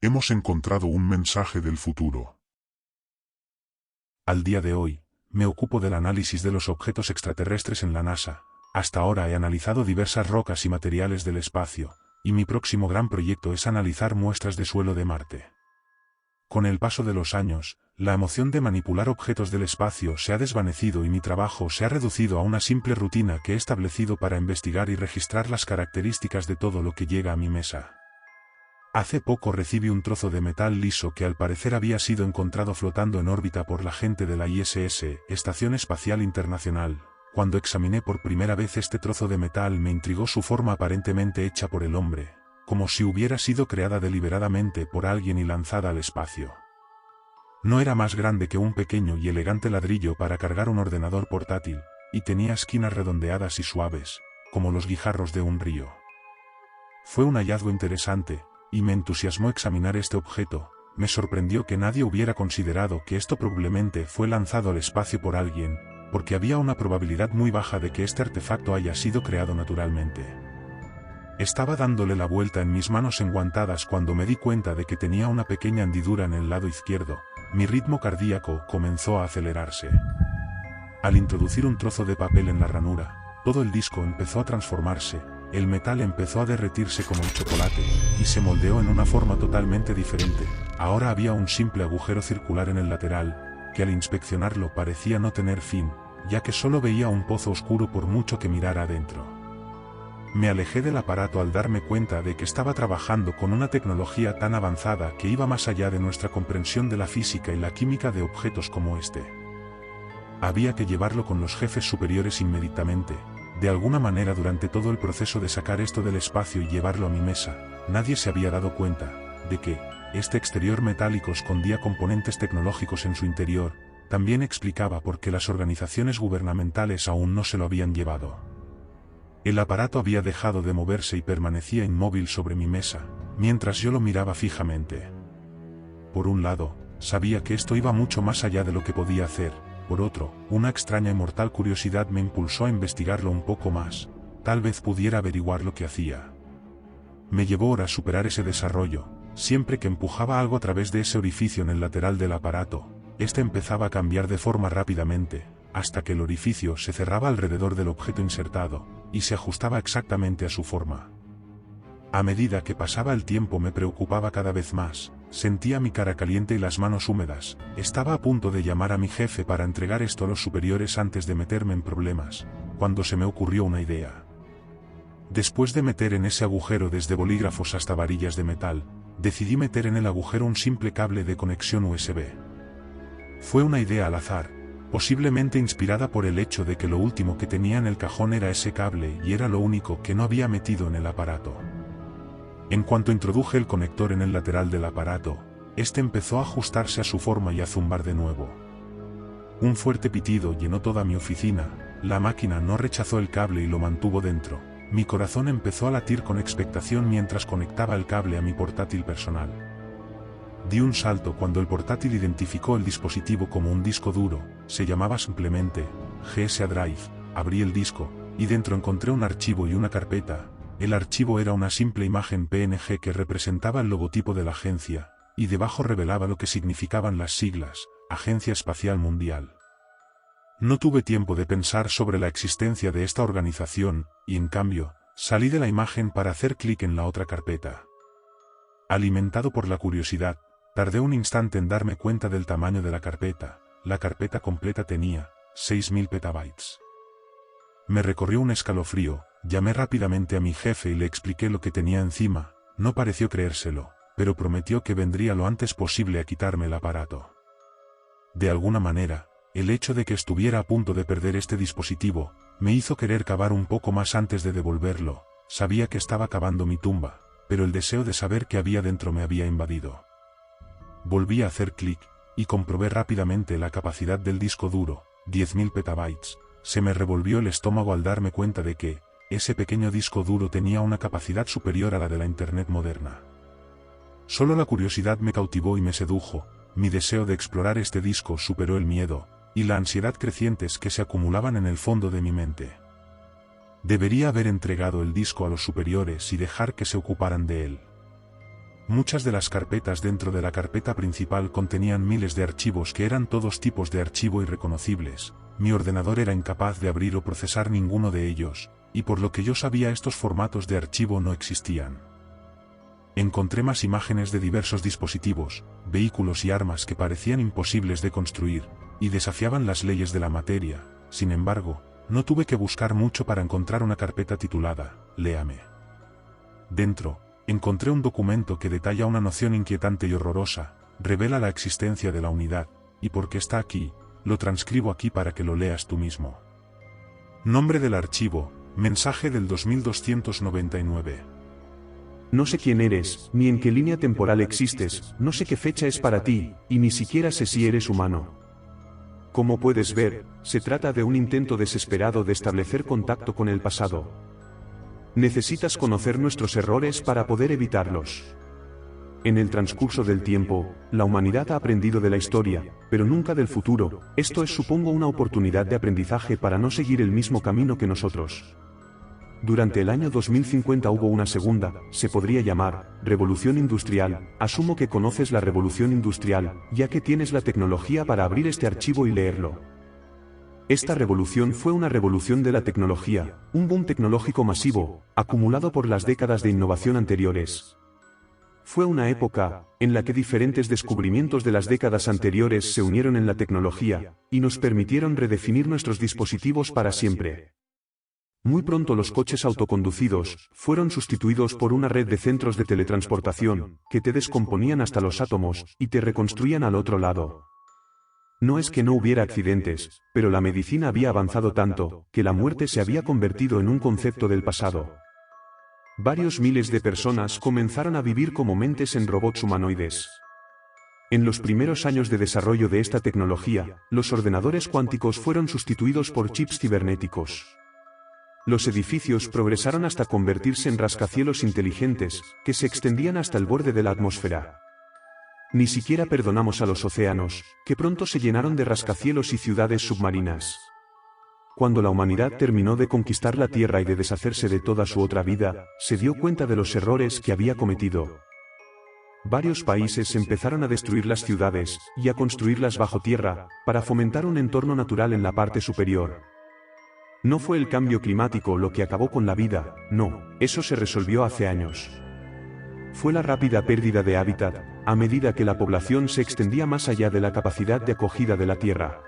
Hemos encontrado un mensaje del futuro. Al día de hoy, me ocupo del análisis de los objetos extraterrestres en la NASA. Hasta ahora he analizado diversas rocas y materiales del espacio, y mi próximo gran proyecto es analizar muestras de suelo de Marte. Con el paso de los años, la emoción de manipular objetos del espacio se ha desvanecido y mi trabajo se ha reducido a una simple rutina que he establecido para investigar y registrar las características de todo lo que llega a mi mesa. Hace poco recibí un trozo de metal liso que al parecer había sido encontrado flotando en órbita por la gente de la ISS, Estación Espacial Internacional. Cuando examiné por primera vez este trozo de metal me intrigó su forma aparentemente hecha por el hombre, como si hubiera sido creada deliberadamente por alguien y lanzada al espacio. No era más grande que un pequeño y elegante ladrillo para cargar un ordenador portátil, y tenía esquinas redondeadas y suaves, como los guijarros de un río. Fue un hallazgo interesante, y me entusiasmó examinar este objeto. Me sorprendió que nadie hubiera considerado que esto probablemente fue lanzado al espacio por alguien, porque había una probabilidad muy baja de que este artefacto haya sido creado naturalmente. Estaba dándole la vuelta en mis manos enguantadas cuando me di cuenta de que tenía una pequeña hendidura en el lado izquierdo. Mi ritmo cardíaco comenzó a acelerarse. Al introducir un trozo de papel en la ranura, todo el disco empezó a transformarse. El metal empezó a derretirse como el chocolate, y se moldeó en una forma totalmente diferente. Ahora había un simple agujero circular en el lateral, que al inspeccionarlo parecía no tener fin, ya que solo veía un pozo oscuro por mucho que mirara adentro. Me alejé del aparato al darme cuenta de que estaba trabajando con una tecnología tan avanzada que iba más allá de nuestra comprensión de la física y la química de objetos como este. Había que llevarlo con los jefes superiores inmediatamente. De alguna manera durante todo el proceso de sacar esto del espacio y llevarlo a mi mesa, nadie se había dado cuenta de que este exterior metálico escondía componentes tecnológicos en su interior. También explicaba por qué las organizaciones gubernamentales aún no se lo habían llevado. El aparato había dejado de moverse y permanecía inmóvil sobre mi mesa, mientras yo lo miraba fijamente. Por un lado, sabía que esto iba mucho más allá de lo que podía hacer. Por otro, una extraña y mortal curiosidad me impulsó a investigarlo un poco más. Tal vez pudiera averiguar lo que hacía. Me llevó horas superar ese desarrollo. Siempre que empujaba algo a través de ese orificio en el lateral del aparato, este empezaba a cambiar de forma rápidamente, hasta que el orificio se cerraba alrededor del objeto insertado, y se ajustaba exactamente a su forma. A medida que pasaba el tiempo me preocupaba cada vez más. Sentía mi cara caliente y las manos húmedas. Estaba a punto de llamar a mi jefe para entregar esto a los superiores antes de meterme en problemas, cuando se me ocurrió una idea. Después de meter en ese agujero desde bolígrafos hasta varillas de metal, decidí meter en el agujero un simple cable de conexión USB. Fue una idea al azar, posiblemente inspirada por el hecho de que lo último que tenía en el cajón era ese cable y era lo único que no había metido en el aparato. En cuanto introduje el conector en el lateral del aparato, este empezó a ajustarse a su forma y a zumbar de nuevo. Un fuerte pitido llenó toda mi oficina. La máquina no rechazó el cable y lo mantuvo dentro. Mi corazón empezó a latir con expectación mientras conectaba el cable a mi portátil personal. Di un salto cuando el portátil identificó el dispositivo como un disco duro. Se llamaba simplemente GS Drive. Abrí el disco, y dentro encontré un archivo y una carpeta. El archivo era una simple imagen PNG que representaba el logotipo de la agencia, y debajo revelaba lo que significaban las siglas, Agencia Espacial Mundial. No tuve tiempo de pensar sobre la existencia de esta organización, y en cambio, salí de la imagen para hacer clic en la otra carpeta. Alimentado por la curiosidad, tardé un instante en darme cuenta del tamaño de la carpeta. La carpeta completa tenía 6000 petabytes. Me recorrió un escalofrío. Llamé rápidamente a mi jefe y le expliqué lo que tenía encima. No pareció creérselo, pero prometió que vendría lo antes posible a quitarme el aparato. De alguna manera, el hecho de que estuviera a punto de perder este dispositivo, me hizo querer cavar un poco más antes de devolverlo. Sabía que estaba cavando mi tumba, pero el deseo de saber qué había dentro me había invadido. Volví a hacer clic, y comprobé rápidamente la capacidad del disco duro, 10.000 petabytes. Se me revolvió el estómago al darme cuenta de que ese pequeño disco duro tenía una capacidad superior a la de la Internet moderna. Solo la curiosidad me cautivó y me sedujo. Mi deseo de explorar este disco superó el miedo, y la ansiedad crecientes que se acumulaban en el fondo de mi mente. Debería haber entregado el disco a los superiores y dejar que se ocuparan de él. Muchas de las carpetas dentro de la carpeta principal contenían miles de archivos que eran todos tipos de archivo irreconocibles. Mi ordenador era incapaz de abrir o procesar ninguno de ellos, y por lo que yo sabía estos formatos de archivo no existían. Encontré más imágenes de diversos dispositivos, vehículos y armas que parecían imposibles de construir, y desafiaban las leyes de la materia. Sin embargo, no tuve que buscar mucho para encontrar una carpeta titulada Léame. Dentro, encontré un documento que detalla una noción inquietante y horrorosa, revela la existencia de la unidad, y porque está aquí, lo transcribo aquí para que lo leas tú mismo. Nombre del archivo, mensaje del 2299. No sé quién eres, ni en qué línea temporal existes, no sé qué fecha es para ti, y ni siquiera sé si eres humano. Como puedes ver, se trata de un intento desesperado de establecer contacto con el pasado. Necesitas conocer nuestros errores para poder evitarlos. En el transcurso del tiempo, la humanidad ha aprendido de la historia, pero nunca del futuro. Esto es, supongo, una oportunidad de aprendizaje para no seguir el mismo camino que nosotros. Durante el año 2050 hubo una segunda, se podría llamar, revolución industrial. Asumo que conoces la revolución industrial, ya que tienes la tecnología para abrir este archivo y leerlo. Esta revolución fue una revolución de la tecnología, un boom tecnológico masivo, acumulado por las décadas de innovación anteriores. Fue una época en la que diferentes descubrimientos de las décadas anteriores se unieron en la tecnología, y nos permitieron redefinir nuestros dispositivos para siempre. Muy pronto los coches autoconducidos fueron sustituidos por una red de centros de teletransportación, que te descomponían hasta los átomos, y te reconstruían al otro lado. No es que no hubiera accidentes, pero la medicina había avanzado tanto, que la muerte se había convertido en un concepto del pasado. Varios miles de personas comenzaron a vivir como mentes en robots humanoides. En los primeros años de desarrollo de esta tecnología, los ordenadores cuánticos fueron sustituidos por chips cibernéticos. Los edificios progresaron hasta convertirse en rascacielos inteligentes, que se extendían hasta el borde de la atmósfera. Ni siquiera perdonamos a los océanos, que pronto se llenaron de rascacielos y ciudades submarinas. Cuando la humanidad terminó de conquistar la Tierra y de deshacerse de toda su otra vida, se dio cuenta de los errores que había cometido. Varios países empezaron a destruir las ciudades, y a construirlas bajo tierra, para fomentar un entorno natural en la parte superior. No fue el cambio climático lo que acabó con la vida, no, eso se resolvió hace años. Fue la rápida pérdida de hábitat, a medida que la población se extendía más allá de la capacidad de acogida de la Tierra.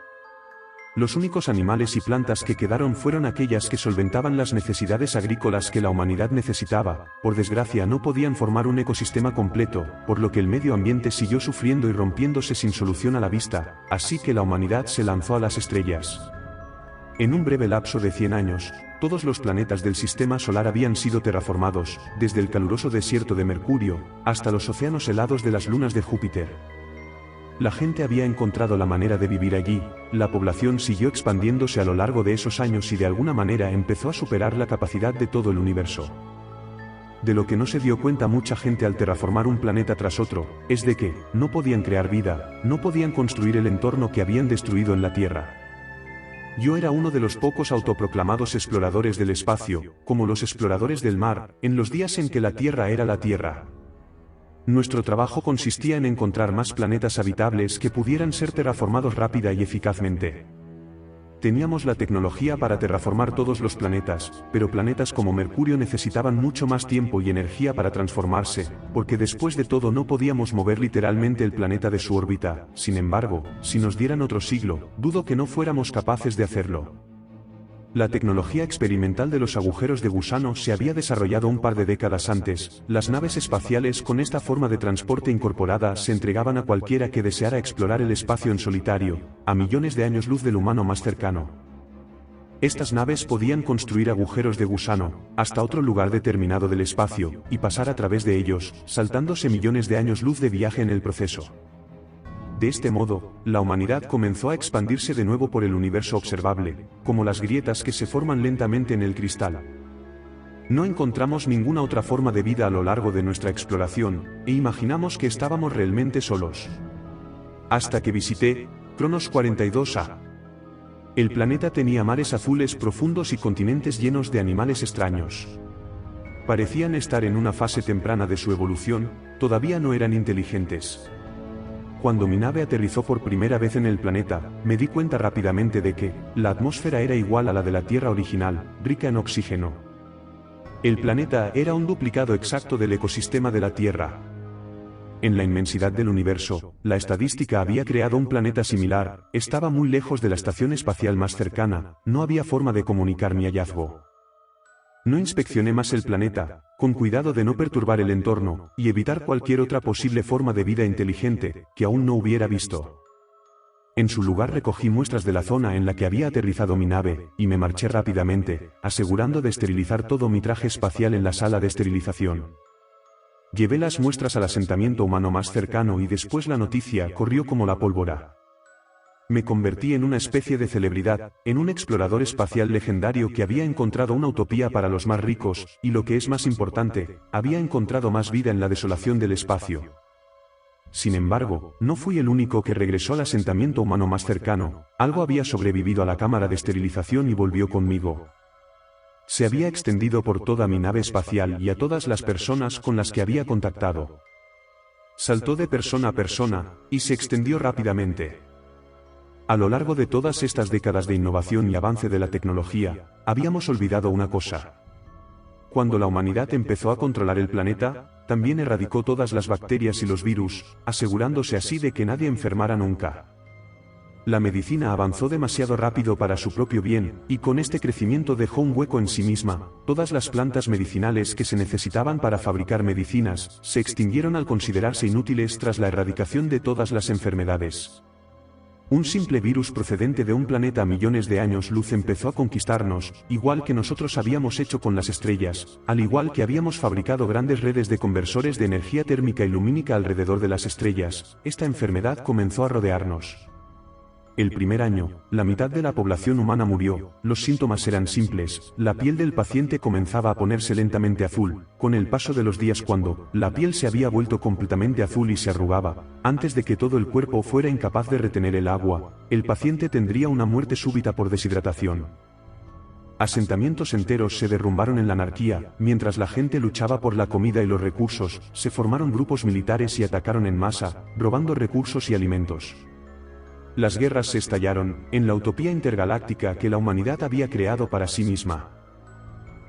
Los únicos animales y plantas que quedaron fueron aquellas que solventaban las necesidades agrícolas que la humanidad necesitaba. Por desgracia no podían formar un ecosistema completo, por lo que el medio ambiente siguió sufriendo y rompiéndose sin solución a la vista, así que la humanidad se lanzó a las estrellas. En un breve lapso de 100 años, todos los planetas del sistema solar habían sido terraformados, desde el caluroso desierto de Mercurio, hasta los océanos helados de las lunas de Júpiter. La gente había encontrado la manera de vivir allí, la población siguió expandiéndose a lo largo de esos años y de alguna manera empezó a superar la capacidad de todo el universo. De lo que no se dio cuenta mucha gente al terraformar un planeta tras otro, es de que, no podían crear vida, no podían construir el entorno que habían destruido en la Tierra. Yo era uno de los pocos autoproclamados exploradores del espacio, como los exploradores del mar, en los días en que la Tierra era la Tierra. Nuestro trabajo consistía en encontrar más planetas habitables que pudieran ser terraformados rápida y eficazmente. Teníamos la tecnología para terraformar todos los planetas, pero planetas como Mercurio necesitaban mucho más tiempo y energía para transformarse, porque después de todo no podíamos mover literalmente el planeta de su órbita. Sin embargo, si nos dieran otro siglo, dudo que no fuéramos capaces de hacerlo. La tecnología experimental de los agujeros de gusano se había desarrollado un par de décadas antes. Las naves espaciales con esta forma de transporte incorporada se entregaban a cualquiera que deseara explorar el espacio en solitario, a millones de años luz del humano más cercano. Estas naves podían construir agujeros de gusano, hasta otro lugar determinado del espacio, y pasar a través de ellos, saltándose millones de años luz de viaje en el proceso. De este modo, la humanidad comenzó a expandirse de nuevo por el universo observable, como las grietas que se forman lentamente en el cristal. No encontramos ninguna otra forma de vida a lo largo de nuestra exploración, e imaginamos que estábamos realmente solos. Hasta que visité Cronos 42a. El planeta tenía mares azules profundos y continentes llenos de animales extraños. Parecían estar en una fase temprana de su evolución, todavía no eran inteligentes. Cuando mi nave aterrizó por primera vez en el planeta, me di cuenta rápidamente de que la atmósfera era igual a la de la Tierra original, rica en oxígeno. El planeta era un duplicado exacto del ecosistema de la Tierra. En la inmensidad del universo, la estadística había creado un planeta similar, estaba muy lejos de la estación espacial más cercana, no había forma de comunicar mi hallazgo. No inspeccioné más el planeta, con cuidado de no perturbar el entorno, y evitar cualquier otra posible forma de vida inteligente, que aún no hubiera visto. En su lugar recogí muestras de la zona en la que había aterrizado mi nave, y me marché rápidamente, asegurando de esterilizar todo mi traje espacial en la sala de esterilización. Llevé las muestras al asentamiento humano más cercano y después la noticia corrió como la pólvora. Me convertí en una especie de celebridad, en un explorador espacial legendario que había encontrado una utopía para los más ricos, y lo que es más importante, había encontrado más vida en la desolación del espacio. Sin embargo, no fui el único que regresó al asentamiento humano más cercano, algo había sobrevivido a la cámara de esterilización y volvió conmigo. Se había extendido por toda mi nave espacial y a todas las personas con las que había contactado. Saltó de persona a persona, y se extendió rápidamente. A lo largo de todas estas décadas de innovación y avance de la tecnología, habíamos olvidado una cosa. Cuando la humanidad empezó a controlar el planeta, también erradicó todas las bacterias y los virus, asegurándose así de que nadie enfermara nunca. La medicina avanzó demasiado rápido para su propio bien, y con este crecimiento dejó un hueco en sí misma. Todas las plantas medicinales que se necesitaban para fabricar medicinas, se extinguieron al considerarse inútiles tras la erradicación de todas las enfermedades. Un simple virus procedente de un planeta a millones de años luz empezó a conquistarnos, igual que nosotros habíamos hecho con las estrellas, al igual que habíamos fabricado grandes redes de conversores de energía térmica y lumínica alrededor de las estrellas, esta enfermedad comenzó a rodearnos. El primer año, la mitad de la población humana murió, los síntomas eran simples, la piel del paciente comenzaba a ponerse lentamente azul, con el paso de los días cuando la piel se había vuelto completamente azul y se arrugaba, antes de que todo el cuerpo fuera incapaz de retener el agua, el paciente tendría una muerte súbita por deshidratación. Asentamientos enteros se derrumbaron en la anarquía, mientras la gente luchaba por la comida y los recursos, se formaron grupos militares y atacaron en masa, robando recursos y alimentos. Las guerras se estallaron, en la utopía intergaláctica que la humanidad había creado para sí misma.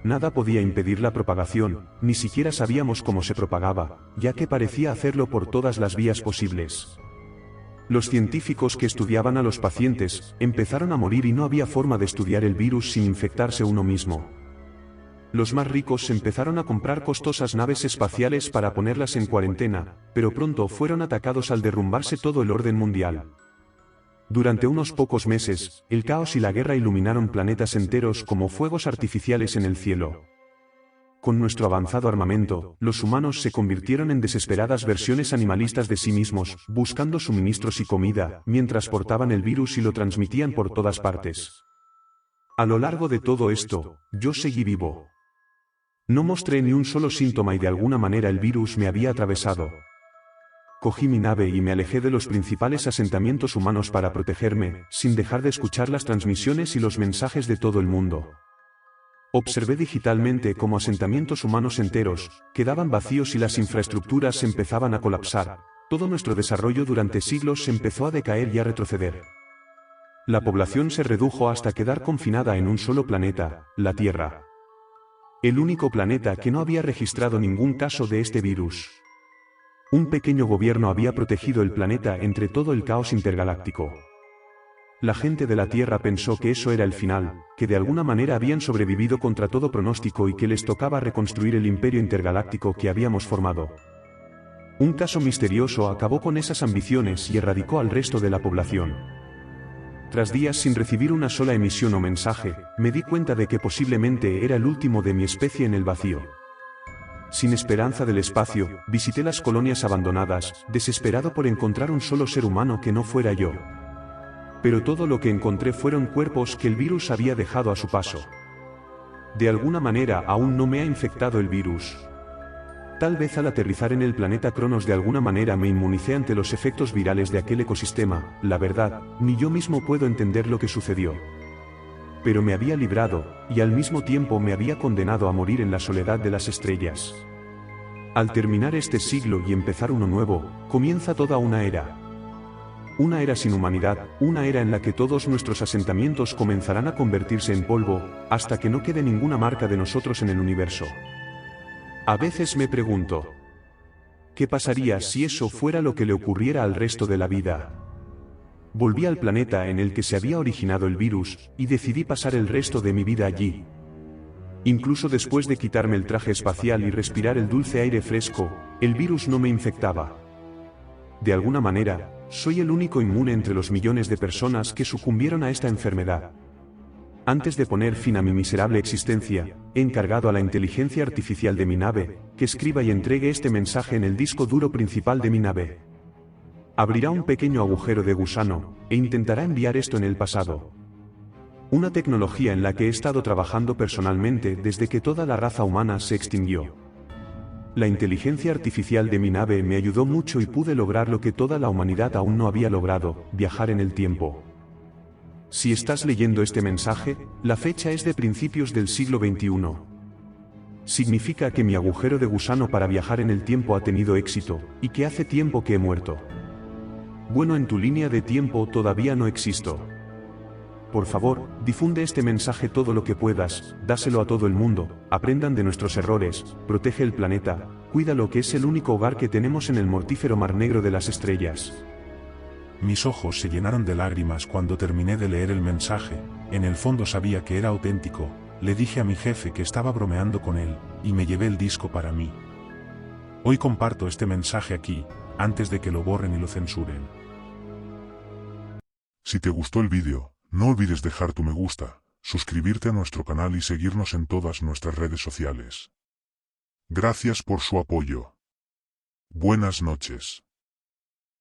Nada podía impedir la propagación, ni siquiera sabíamos cómo se propagaba, ya que parecía hacerlo por todas las vías posibles. Los científicos que estudiaban a los pacientes, empezaron a morir y no había forma de estudiar el virus sin infectarse uno mismo. Los más ricos empezaron a comprar costosas naves espaciales para ponerlas en cuarentena, pero pronto fueron atacados al derrumbarse todo el orden mundial. Durante unos pocos meses, el caos y la guerra iluminaron planetas enteros como fuegos artificiales en el cielo. Con nuestro avanzado armamento, los humanos se convirtieron en desesperadas versiones animalistas de sí mismos, buscando suministros y comida, mientras portaban el virus y lo transmitían por todas partes. A lo largo de todo esto, yo seguí vivo. No mostré ni un solo síntoma y de alguna manera el virus me había atravesado. Cogí mi nave y me alejé de los principales asentamientos humanos para protegerme, sin dejar de escuchar las transmisiones y los mensajes de todo el mundo. Observé digitalmente cómo asentamientos humanos enteros quedaban vacíos y las infraestructuras empezaban a colapsar. Todo nuestro desarrollo durante siglos empezó a decaer y a retroceder. La población se redujo hasta quedar confinada en un solo planeta, la Tierra. El único planeta que no había registrado ningún caso de este virus. Un pequeño gobierno había protegido el planeta entre todo el caos intergaláctico. La gente de la Tierra pensó que eso era el final, que de alguna manera habían sobrevivido contra todo pronóstico y que les tocaba reconstruir el imperio intergaláctico que habíamos formado. Un caso misterioso acabó con esas ambiciones y erradicó al resto de la población. Tras días sin recibir una sola emisión o mensaje, me di cuenta de que posiblemente era el último de mi especie en el vacío. Sin esperanza del espacio, visité las colonias abandonadas, desesperado por encontrar un solo ser humano que no fuera yo. Pero todo lo que encontré fueron cuerpos que el virus había dejado a su paso. De alguna manera aún no me ha infectado el virus. Tal vez al aterrizar en el planeta Cronos de alguna manera me inmunicé ante los efectos virales de aquel ecosistema, la verdad, ni yo mismo puedo entender lo que sucedió. Pero me había librado, y al mismo tiempo me había condenado a morir en la soledad de las estrellas. Al terminar este siglo y empezar uno nuevo, comienza toda una era. Una era sin humanidad, una era en la que todos nuestros asentamientos comenzarán a convertirse en polvo, hasta que no quede ninguna marca de nosotros en el universo. A veces me pregunto, ¿qué pasaría si eso fuera lo que le ocurriera al resto de la vida? Volví al planeta en el que se había originado el virus, y decidí pasar el resto de mi vida allí. Incluso después de quitarme el traje espacial y respirar el dulce aire fresco, el virus no me infectaba. De alguna manera, soy el único inmune entre los millones de personas que sucumbieron a esta enfermedad. Antes de poner fin a mi miserable existencia, he encargado a la inteligencia artificial de mi nave, que escriba y entregue este mensaje en el disco duro principal de mi nave. Abrirá un pequeño agujero de gusano, e intentará enviar esto en el pasado. Una tecnología en la que he estado trabajando personalmente desde que toda la raza humana se extinguió. La inteligencia artificial de mi nave me ayudó mucho y pude lograr lo que toda la humanidad aún no había logrado, viajar en el tiempo. Si estás leyendo este mensaje, la fecha es de principios del siglo XXI. Significa que mi agujero de gusano para viajar en el tiempo ha tenido éxito, y que hace tiempo que he muerto. Bueno, en tu línea de tiempo todavía no existo. Por favor, difunde este mensaje todo lo que puedas, dáselo a todo el mundo, aprendan de nuestros errores, protege el planeta, cuida lo que es el único hogar que tenemos en el mortífero mar negro de las estrellas. Mis ojos se llenaron de lágrimas cuando terminé de leer el mensaje, en el fondo sabía que era auténtico, le dije a mi jefe que estaba bromeando con él, y me llevé el disco para mí. Hoy comparto este mensaje aquí, antes de que lo borren y lo censuren. Si te gustó el vídeo, no olvides dejar tu me gusta, suscribirte a nuestro canal y seguirnos en todas nuestras redes sociales. Gracias por su apoyo. Buenas noches.